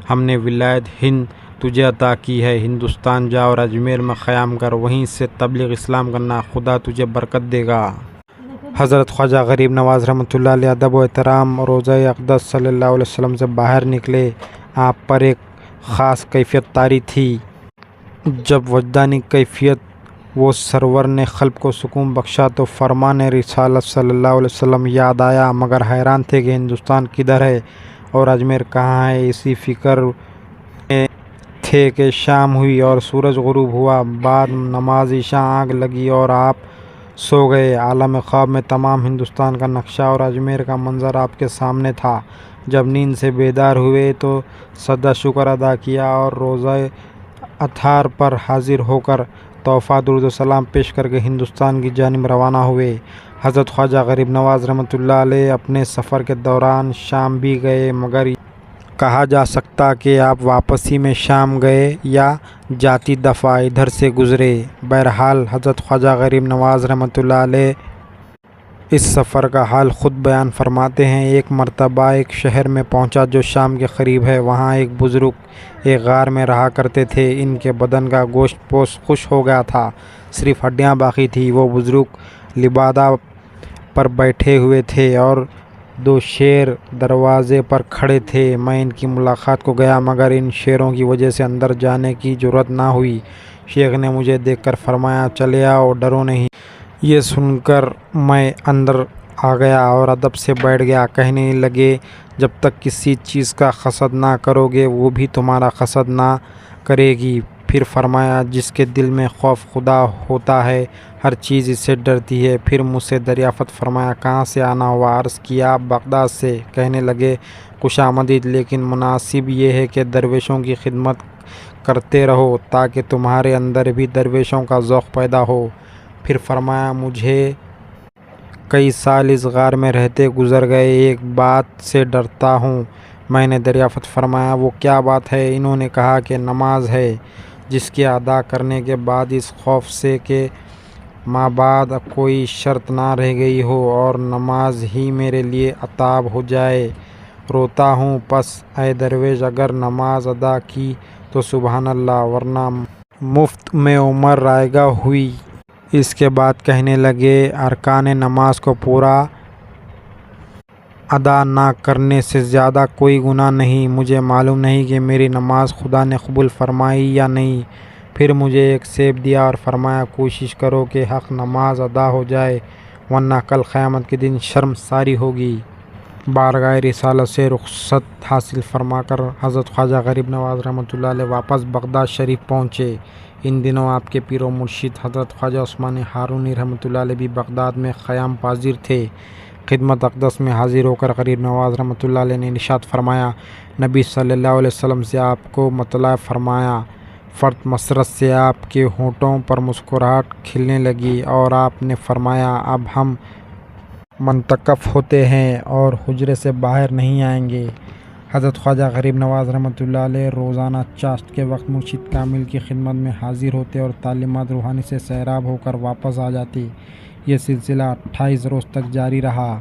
ہم نے ولایت ہند تجھے عطا کی ہے، ہندوستان جا اور اجمیر میں قیام کر، وہیں سے تبلیغ اسلام کرنا، خدا تجھے برکت دے گا۔ حضرت خواجہ غریب نواز رحمۃ اللہ علیہ ادب و احترام روضہ اقدس صلی اللہ علیہ وسلم سے باہر نکلے۔ آپ پر ایک خاص کیفیت طاری تھی۔ جب وجدانی کیفیت وہ سرور نے قلب کو سکون بخشا تو فرمان رسالت صلی اللہ علیہ وسلم یاد آیا، مگر حیران تھے کہ ہندوستان کدھر ہے اور اجمیر کہاں ہے۔ اسی فکر میں تھے کہ شام ہوئی اور سورج غروب ہوا۔ بعد نماز عشاء آنکھ لگی اور آپ سو گئے۔ عالم خواب میں تمام ہندوستان کا نقشہ اور اجمیر کا منظر آپ کے سامنے تھا۔ جب نیند سے بیدار ہوئے تو سجدہ شکر ادا کیا اور روضہ اطہار پر حاضر ہو کر تحفہ درود و سلام پیش کر کے ہندوستان کی جانب روانہ ہوئے۔ حضرت خواجہ غریب نواز رحمۃ اللہ علیہ اپنے سفر کے دوران شام بھی گئے، مگر کہا جا سکتا کہ آپ واپسی میں شام گئے یا جاتی دفعہ ادھر سے گزرے۔ بہرحال حضرت خواجہ غریب نواز رحمۃ اللہ علیہ اس سفر کا حال خود بیان فرماتے ہیں۔ ایک مرتبہ ایک شہر میں پہنچا جو شام کے قریب ہے۔ وہاں ایک بزرگ ایک غار میں رہا کرتے تھے۔ ان کے بدن کا گوشت پوست خشک ہو گیا تھا، صرف ہڈیاں باقی تھیں۔ وہ بزرگ لبادہ پر بیٹھے ہوئے تھے اور 2 شیر دروازے پر کھڑے تھے۔ میں ان کی ملاقات کو گیا، مگر ان شیروں کی وجہ سے اندر جانے کی جرأت نہ ہوئی۔ شیخ نے مجھے دیکھ کر فرمایا، چلے آؤ، ڈرو نہیں۔ یہ سن کر میں اندر آ گیا اور ادب سے بیٹھ گیا۔ کہنے لگے، جب تک کسی چیز کا قصد نہ کرو گے وہ بھی تمہارا قصد نہ کرے گی۔ پھر فرمایا، جس کے دل میں خوف خدا ہوتا ہے ہر چیز اس سے ڈرتی ہے۔ پھر مجھ سے دریافت فرمایا، کہاں سے آنا ہوا؟ عرض کیا، بغداد سے۔ کہنے لگے، خوش آمدید، لیکن مناسب یہ ہے کہ درویشوں کی خدمت کرتے رہو تاکہ تمہارے اندر بھی درویشوں کا ذوق پیدا ہو۔ پھر فرمایا، مجھے کئی سال اس غار میں رہتے گزر گئے، ایک بات سے ڈرتا ہوں۔ میں نے دریافت فرمایا، وہ کیا بات ہے؟ انہوں نے کہا کہ نماز ہے، جس کے ادا کرنے کے بعد اس خوف سے کہ مابعد کوئی شرط نہ رہ گئی ہو اور نماز ہی میرے لیے عتاب ہو جائے، روتا ہوں۔ پس اے درویش، اگر نماز ادا کی تو سبحان اللہ، ورنہ مفت میں عمر رائگاں ہوئی۔ اس کے بعد کہنے لگے، ارکان نماز کو پورا ادا نہ کرنے سے زیادہ کوئی گناہ نہیں۔ مجھے معلوم نہیں کہ میری نماز خدا نے قبول فرمائی یا نہیں۔ پھر مجھے ایک سیب دیا اور فرمایا، کوشش کرو کہ حق نماز ادا ہو جائے، ورنہ کل قیامت کے دن شرمساری ہوگی۔ بارگاہ رسالت سے رخصت حاصل فرما کر حضرت خواجہ غریب نواز رحمۃ اللہ علیہ واپس بغداد شریف پہنچے۔ ان دنوں آپ کے پیر و مرشد حضرت خواجہ عثمان ہارونی رحمۃ اللہ علیہ بھی بغداد میں قیام پذیر تھے۔ خدمت اقدس میں حاضر ہو کر غریب نواز رحمۃ اللہ علیہ نے ارشاد فرمایا، نبی صلی اللہ علیہ وسلم سے آپ کو مطلع فرمایا۔ فرط مسرت سے آپ کے ہونٹوں پر مسکراہٹ کھلنے لگی اور آپ نے فرمایا، اب ہم منتقف ہوتے ہیں اور حجرے سے باہر نہیں آئیں گے۔ حضرت خواجہ غریب نواز رحمۃ اللہ علیہ روزانہ چاشت کے وقت مرشد کامل کی خدمت میں حاضر ہوتے اور تعلیمات روحانی سے سیراب ہو کر واپس آ جاتے۔ یہ سلسلہ 28 روز تک جاری رہا۔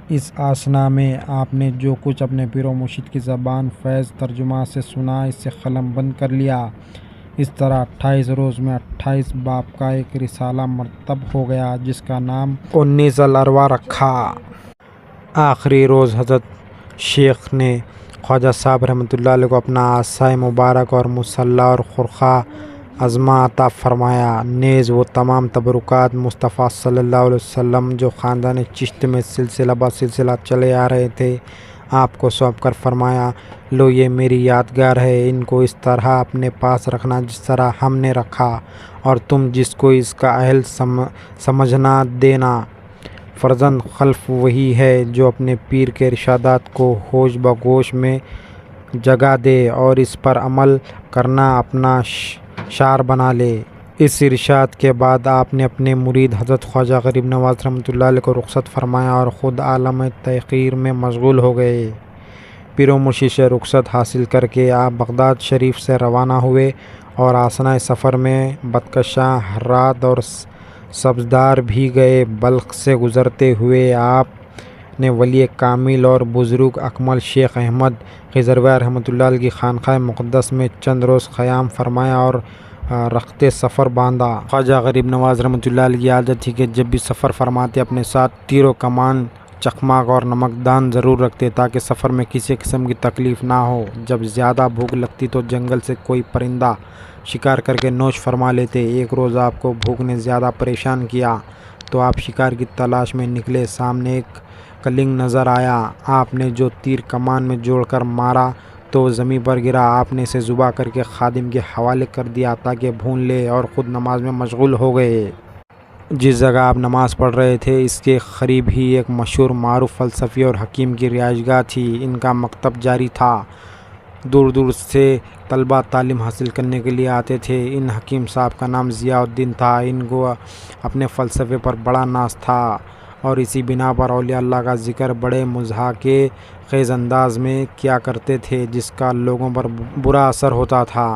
اس اثناء میں آپ نے جو کچھ اپنے پیر و مرشد کی زبان فیض ترجمہ سے سنا، اس سے قلم بند کر لیا۔ اس طرح 28 روز میں 28 باب کا ایک رسالہ مرتب ہو گیا، جس کا نام 19 الارواح رکھا۔ آخری روز حضرت شیخ نے خواجہ صاحب رحمۃ اللہ علیہ کو اپنا عصا مبارک اور مسلح اور خرقہ عظمہ عطا فرمایا۔ نیز وہ تمام تبرکات مصطفیٰ صلی اللہ علیہ وسلم جو خاندان چشت میں سلسلہ بہ سلسلہ چلے آ رہے تھے، آپ کو سونپ کر فرمایا، لو یہ میری یادگار ہے، ان کو اس طرح اپنے پاس رکھنا جس طرح ہم نے رکھا، اور تم جس کو اس کا اہل سمجھنا دینا۔ فرزند خلف وہی ہے جو اپنے پیر کے ارشادات کو ہوش بگوش میں جگہ دے اور اس پر عمل کرنا اپنا شعار بنا لے۔ اس ارشاد کے بعد آپ نے اپنے مرید حضرت خواجہ غریب نواز رحمۃ اللہ علیہ کو رخصت فرمایا اور خود عالم تحقیر میں مشغول ہو گئے۔ پیر و مرشد سے رخصت حاصل کر کے آپ بغداد شریف سے روانہ ہوئے اور اثناء سفر میں بدخشاں، ہرات اور سبزدار بھی گئے۔ بلخ سے گزرتے ہوئے آپ نے ولی کامل اور بزرگ اکمل شیخ احمد خضروی رحمۃ اللہ علیہ کی خانقاہ مقدس میں چند روز قیام فرمایا اور رخت سفر باندھا۔ خواجہ غریب نواز رحمۃ اللہ علیہ کی عادت تھی کہ جب بھی سفر فرماتے اپنے ساتھ تیر و کمان، چخماق اور نمکدان ضرور رکھتے تاکہ سفر میں کسی قسم کی تکلیف نہ ہو۔ جب زیادہ بھوک لگتی تو جنگل سے کوئی پرندہ شکار کر کے نوش فرما لیتے۔ ایک روز آپ کو بھوک نے زیادہ پریشان کیا تو آپ شکار کی تلاش میں نکلے۔ سامنے ایک کلنگ نظر آیا۔ آپ نے جو تیر کمان میں جوڑ کر مارا تو زمین پر گرا۔ آپ نے اسے ذبح کر کے خادم کے حوالے کر دیا تاکہ بھون لے اور خود نماز میں مشغول ہو گئے۔ جس جگہ آپ نماز پڑھ رہے تھے اس کے قریب ہی ایک مشہور معروف فلسفی اور حکیم کی رہائش گاہ تھی۔ ان کا مکتب جاری تھا، دور دور سے طلبہ تعلیم حاصل کرنے کے لیے آتے تھے۔ ان حکیم صاحب کا نام ضیاء الدین تھا۔ ان کو اپنے فلسفے پر بڑا ناز تھا۔ اور اسی بنا پر اولیاء اللہ کا ذکر بڑے مضحکے خیز انداز میں کیا کرتے تھے، جس کا لوگوں پر برا اثر ہوتا تھا۔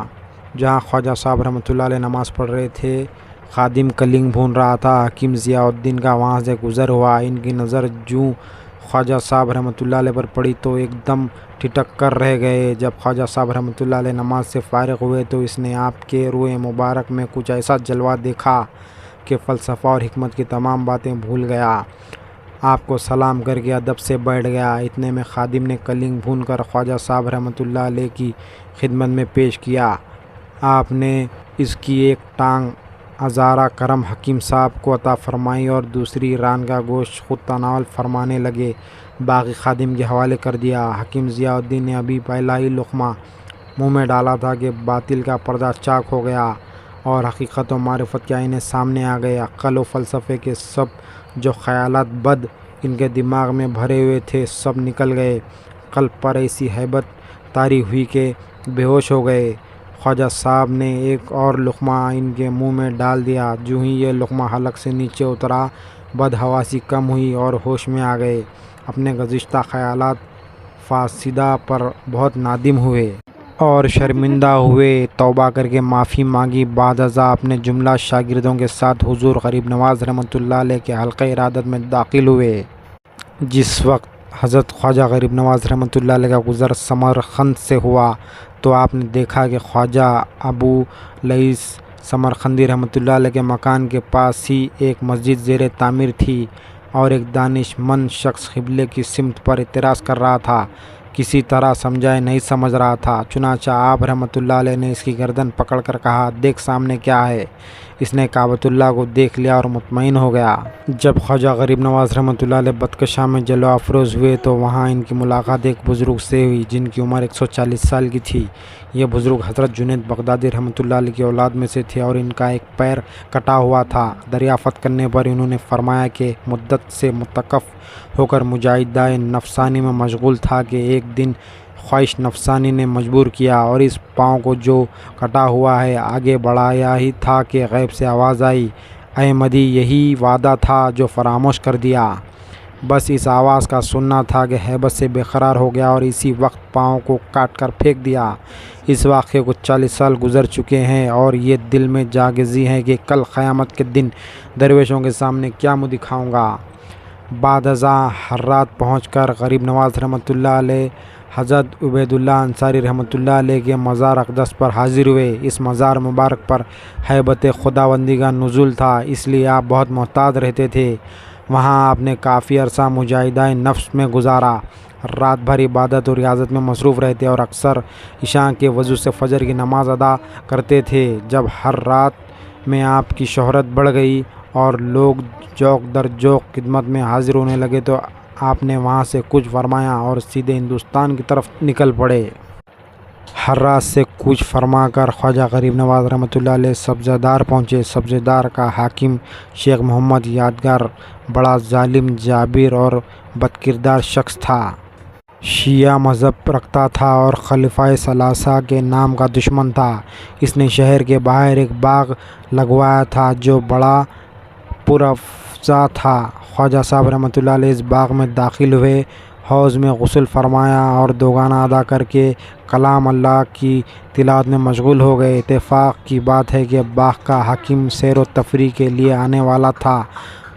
جہاں خواجہ صاحب رحمۃ اللہ علیہ نماز پڑھ رہے تھے، خادم کلنگ بھون رہا تھا، حکیم ضیاء الدین کا وہاں سے گزر ہوا۔ ان کی نظر جوں خواجہ صاحب رحمۃ اللہ علیہ پر پڑی تو ایک دم ٹھٹک کر رہ گئے۔ جب خواجہ صاحب رحمۃ اللہ علیہ نماز سے فارغ ہوئے تو اس نے آپ کے روئے مبارک میں کچھ ایسا جلوہ دیکھا کہ فلسفہ اور حکمت کی تمام باتیں بھول گیا۔ آپ کو سلام کر کے ادب سے بیٹھ گیا۔ اتنے میں خادم نے کلنگ بھون کر خواجہ صاحب رحمۃ اللہ علیہ کی خدمت میں پیش کیا۔ آپ نے اس کی ایک ٹانگ ہزارہ کرم حکیم صاحب کو عطا فرمائی اور دوسری ران کا گوشت خود تناول فرمانے لگے، باقی خادم کے حوالے کر دیا۔ حکیم ضیاء الدین نے ابھی پہلا ہی لقمہ منہ میں ڈالا تھا کہ باطل کا پردہ چاک ہو گیا اور حقیقت و معرفت کے آئینے سامنے آ گئے۔ عقل و فلسفے کے سب جو خیالات بد ان کے دماغ میں بھرے ہوئے تھے سب نکل گئے۔ قلب پر ایسی ہیبت طاری ہوئی کہ بے ہوش ہو گئے۔ خواجہ صاحب نے ایک اور لقمہ ان کے منہ میں ڈال دیا۔ جو ہی یہ لقمہ حلق سے نیچے اترا، بدحواسی کم ہوئی اور ہوش میں آ گئے۔ اپنے گزشتہ خیالات فاسدہ پر بہت نادم ہوئے اور شرمندہ ہوئے۔ توبہ کر کے معافی مانگی۔ بعد ازاں اپنے جملہ شاگردوں کے ساتھ حضور غریب نواز رحمۃ اللہ علیہ کے حلقہ ارادت میں داخل ہوئے۔ جس وقت حضرت خواجہ غریب نواز رحمۃ اللہ علیہ کا گزر سمرقند سے ہوا تو آپ نے دیکھا کہ خواجہ ابو لئیس سمرقندی رحمۃ اللہ علیہ کے مکان کے پاس ہی ایک مسجد زیر تعمیر تھی اور ایک دانش مند شخص قبلے کی سمت پر اعتراض کر رہا تھا، کسی طرح سمجھائے نہیں سمجھ رہا تھا۔ چنانچہ آپ رحمۃ اللہ علیہ نے اس کی گردن پکڑ کر کہا، دیکھ سامنے کیا ہے۔ اس نے کعبۃ اللہ کو دیکھ لیا اور مطمئن ہو گیا۔ جب خواجہ غریب نواز رحمۃ اللہ علیہ بدکشاں میں جلوہ افروز ہوئے تو وہاں ان کی ملاقات ایک بزرگ سے ہوئی جن کی عمر 140 سال کی تھی۔ یہ بزرگ حضرت جنید بغدادی رحمۃ اللہ علیہ کی اولاد میں سے تھے اور ان کا ایک پیر کٹا ہوا تھا۔ دریافت کرنے پر انہوں نے فرمایا کہ مدت سے متوقف ہو کر مجاہدہ نفسانی میں مشغول تھا کہ ایک دن خواہش نفسانی نے مجبور کیا اور اس پاؤں کو جو کٹا ہوا ہے آگے بڑھایا ہی تھا کہ غیب سے آواز آئی، اے مدی یہی وعدہ تھا جو فراموش کر دیا۔ بس اس آواز کا سننا تھا کہ ہیبت سے بے قرار ہو گیا اور اسی وقت پاؤں کو کاٹ کر پھینک دیا۔ اس واقعے کو 40 سال گزر چکے ہیں اور یہ دل میں جاگزی ہے کہ کل قیامت کے دن درویشوں کے سامنے کیا منہ دکھاؤں گا۔ بعد ازاں ہرات پہنچ کر غریب نواز رحمۃ اللہ علیہ حضرت عبید اللہ انصاری رحمۃ اللہ علیہ کے مزار اقدس پر حاضر ہوئے۔ اس مزار مبارک پر ہیبت خداوندی کا نزول تھا، اس لیے آپ بہت محتاط رہتے تھے۔ وہاں آپ نے کافی عرصہ مجاہدہ نفس میں گزارا، رات بھر عبادت اور ریاضت میں مصروف رہتے اور اکثر عشاء کے وضو سے فجر کی نماز ادا کرتے تھے۔ جب ہر رات میں آپ کی شہرت بڑھ گئی اور لوگ جوق در جوق خدمت میں حاضر ہونے لگے تو آپ نے وہاں سے کچھ فرمایا اور سیدھے ہندوستان کی طرف نکل پڑے۔ ہرات سے کچھ فرما کر خواجہ غریب نواز رحمۃ اللہ علیہ سبزہ دار پہنچے۔ سبزہ دار کا حاکم شیخ محمد یادگار بڑا ظالم، جابر اور بدکردار شخص تھا۔ شیعہ مذہب رکھتا تھا اور خلیفہ ثلاثہ کے نام کا دشمن تھا۔ اس نے شہر کے باہر ایک باغ لگوایا تھا جو بڑا پرافضا تھا۔ خواجہ صاحب رحمۃ اللہ علیہ اس باغ میں داخل ہوئے، حوض میں غسل فرمایا اور دوگانہ ادا کر کے کلام اللہ کی تلاوت میں مشغول ہو گئے۔ اتفاق کی بات ہے کہ باغ کا حاکم سیر و تفریح کے لیے آنے والا تھا۔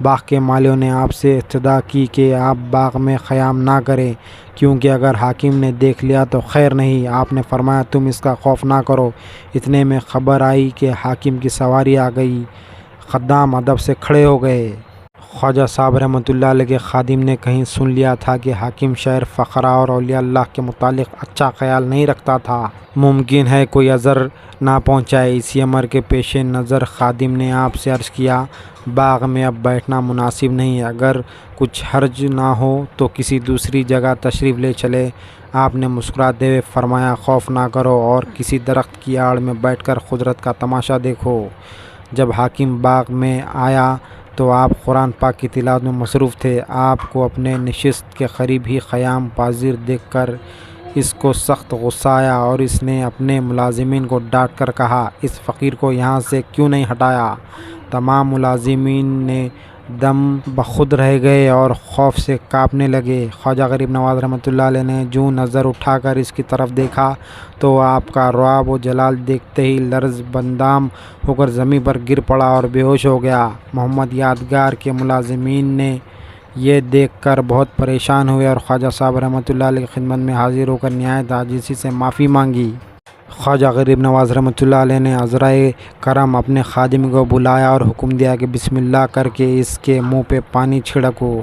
باغ کے مالیوں نے آپ سے استدعا کی کہ آپ باغ میں قیام نہ کریں کیونکہ اگر حاکم نے دیکھ لیا تو خیر نہیں۔ آپ نے فرمایا تم اس کا خوف نہ کرو۔ اتنے میں خبر آئی کہ حاکم کی سواری آ گئی۔ خدام ادب سے کھڑے ہو گئے۔ خواجہ صاحب رحمۃ اللہ علیہ کے خادم نے کہیں سن لیا تھا کہ حاکم شہر فقراء اور اولیاء اللہ کے متعلق اچھا خیال نہیں رکھتا تھا، ممکن ہے کوئی عذر نہ پہنچائے۔ اسی امر کے پیش نظر خادم نے آپ سے عرض کیا، باغ میں اب بیٹھنا مناسب نہیں، اگر کچھ حرج نہ ہو تو کسی دوسری جگہ تشریف لے چلے۔ آپ نے مسکراتے ہوئے فرمایا، خوف نہ کرو اور کسی درخت کی آڑ میں بیٹھ کر قدرت کا تماشا دیکھو۔ جب حاکم باغ میں آیا تو آپ قرآن پاک کی تلاوت میں مصروف تھے۔ آپ کو اپنے نشست کے قریب ہی قیام پذیر دیکھ کر اس کو سخت غصہ آیا اور اس نے اپنے ملازمین کو ڈانٹ کر کہا، اس فقیر کو یہاں سے کیوں نہیں ہٹایا؟ تمام ملازمین نے دم بخود رہ گئے اور خوف سے کانپنے لگے۔ خواجہ غریب نواز رحمۃ اللہ علیہ نے جو نظر اٹھا کر اس کی طرف دیکھا تو آپ کا رعب و جلال دیکھتے ہی لرز بندام ہو کر زمین پر گر پڑا اور بے ہوش ہو گیا۔ محمد یادگار کے ملازمین نے یہ دیکھ کر بہت پریشان ہوئے اور خواجہ صاحب رحمۃ اللہ علیہ کی خدمت میں حاضر ہو کر نہایت عاجزی سے معافی مانگی۔ خواجہ غریب نواز رحمۃ اللہ علیہ نے عذرائے کرم اپنے خادم کو بلایا اور حکم دیا کہ بسم اللہ کر کے اس کے منہ پہ پانی چھڑکو۔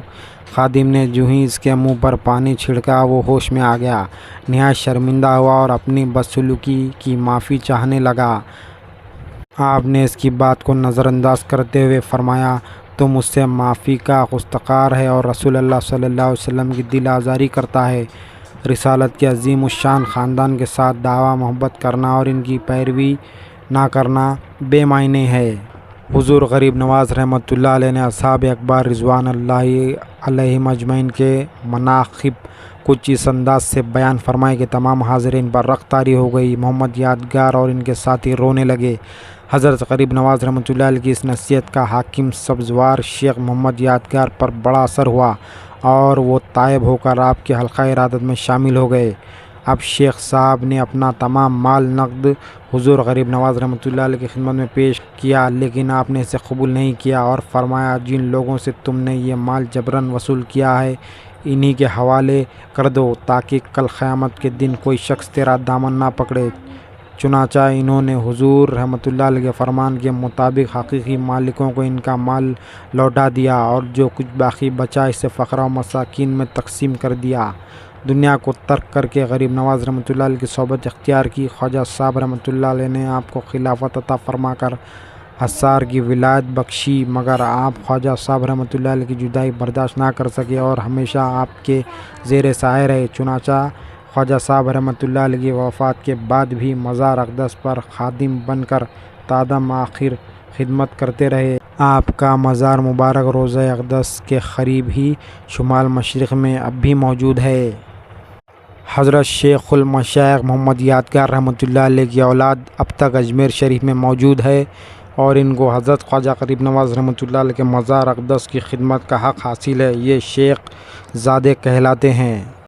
خادم نے جو ہی اس کے منہ پر پانی چھڑکا وہ ہوش میں آ گیا، نہایت شرمندہ ہوا اور اپنی بدسلوکی کی معافی چاہنے لگا۔ آپ نے اس کی بات کو نظر انداز کرتے ہوئے فرمایا، تو مجھ سے معافی کا گستاخ ہے اور رسول اللہ صلی اللہ علیہ وسلم کی دل آزاری کرتا ہے۔ رسالت کے عظیم الشان خاندان کے ساتھ دعویٰ محبت کرنا اور ان کی پیروی نہ کرنا بے معنی ہے۔ حضور غریب نواز رحمۃ اللہ علیہ نے اصحاب اکبر رضوان اللہ علیہم اجمعین کے مناقب کچھ اس انداز سے بیان فرمائے کہ تمام حاضرین پر رخ طاری ہو گئی۔ محمد یادگار اور ان کے ساتھی رونے لگے۔ حضرت غریب نواز رحمۃ اللہ علیہ کی اس نصیحت کا حاکم سبزوار شیخ محمد یادگار پر بڑا اثر ہوا اور وہ تائب ہو کر آپ کے حلقہ ارادت میں شامل ہو گئے۔ اب شیخ صاحب نے اپنا تمام مال نقد حضور غریب نواز رحمۃ اللہ علیہ کی خدمت میں پیش کیا، لیکن آپ نے اسے قبول نہیں کیا اور فرمایا، جن لوگوں سے تم نے یہ مال جبراً وصول کیا ہے انہی کے حوالے کر دو تاکہ کل قیامت کے دن کوئی شخص تیرا دامن نہ پکڑے۔ چنانچہ انہوں نے حضور رحمۃ اللہ علیہ کے فرمان کے مطابق حقیقی مالکوں کو ان کا مال لوٹا دیا اور جو کچھ باقی بچا اسے فقراء و مساکین میں تقسیم کر دیا۔ دنیا کو ترک کر کے غریب نواز رحمۃ اللہ علیہ کی صحبت اختیار کی۔ خواجہ صاحب رحمۃ اللہ علیہ نے آپ کو خلافت عطا فرما کر حصار کی ولایت بخشی، مگر آپ خواجہ صاحب رحمۃ اللہ علیہ کی جدائی برداشت نہ کر سکے اور ہمیشہ آپ کے زیر سایہ رہے۔ چنانچہ خواجہ صاحب رحمۃ اللہ علیہ کی وفات کے بعد بھی مزار اقدس پر خادم بن کر تادم آخر خدمت کرتے رہے۔ آپ کا مزار مبارک روضہ اقدس کے قریب ہی شمال مشرق میں اب بھی موجود ہے۔ حضرت شیخ المشائخ محمد یادگار رحمۃ اللہ علیہ کی اولاد اب تک اجمیر شریف میں موجود ہے اور ان کو حضرت خواجہ غریب نواز رحمۃ اللہ علیہ کے مزار اقدس کی خدمت کا حق حاصل ہے۔ یہ شیخ زادے کہلاتے ہیں۔